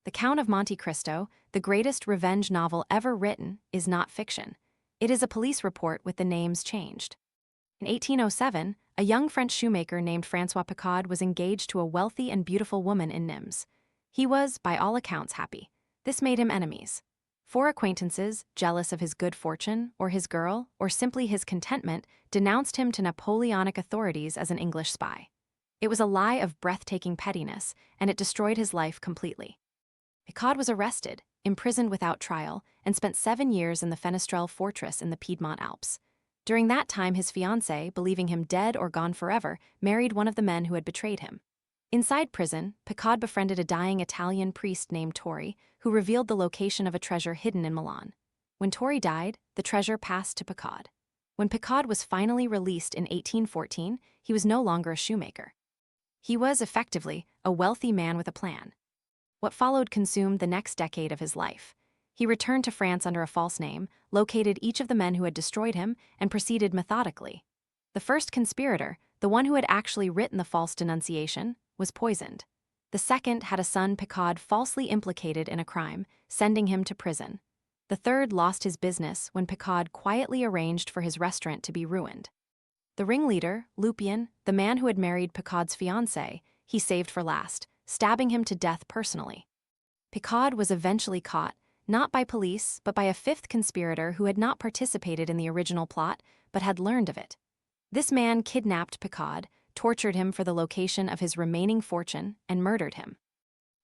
The Count of Monte Cristo, the greatest revenge novel ever written, is not fiction. It is a police report with the names changed. In 1807, a young French shoemaker named François Picaud was engaged to a wealthy and beautiful woman in Nîmes. He was, by all accounts, happy. This made him enemies. 4 acquaintances, jealous of his good fortune, or his girl, or simply his contentment, denounced him to Napoleonic authorities as an English spy. It was a lie of breathtaking pettiness, and it destroyed his life completely. Picaud was arrested, imprisoned without trial, and spent 7 years in the Fenestrelle fortress in the Piedmont Alps. During that time, his fiancée, believing him dead or gone forever, married one of the men who had betrayed him. Inside prison, Picaud befriended a dying Italian priest named Torri, who revealed the location of a treasure hidden in Milan. When Torri died, the treasure passed to Picaud. When Picaud was finally released in 1814, he was no longer a shoemaker. He was, effectively, a wealthy man with a plan. What followed consumed the next decade of his life. He returned to France under a false name, located each of the men who had destroyed him, and proceeded methodically. The first conspirator, the one who had actually written the false denunciation, was poisoned. The second had a son Picaud falsely implicated in a crime, sending him to prison. The third lost his business when Picaud quietly arranged for his restaurant to be ruined. The ringleader, Lupien, the man who had married Picaud's fiancée, he saved for last, stabbing him to death personally. Picaud was eventually caught, not by police, but by a 5th conspirator who had not participated in the original plot, but had learned of it. This man kidnapped Picaud, tortured him for the location of his remaining fortune, and murdered him.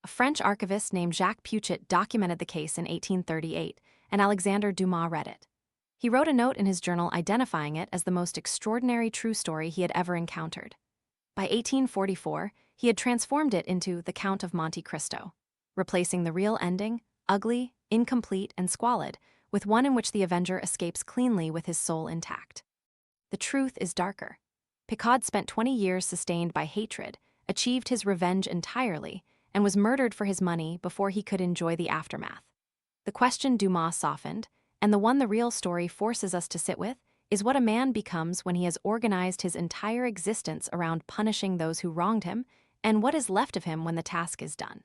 A French archivist named Jacques Puchet documented the case in 1838, and Alexandre Dumas read it. He wrote a note in his journal identifying it as the most extraordinary true story he had ever encountered. By 1844, he had transformed it into The Count of Monte Cristo, replacing the real ending, ugly, incomplete, and squalid, with one in which the Avenger escapes cleanly with his soul intact. The truth is darker. Picaud spent 20 years sustained by hatred, achieved his revenge entirely, and was murdered for his money before he could enjoy the aftermath. The question Dumas softened, and the one the real story forces us to sit with, is what a man becomes when he has organized his entire existence around punishing those who wronged him, and what is left of him when the task is done.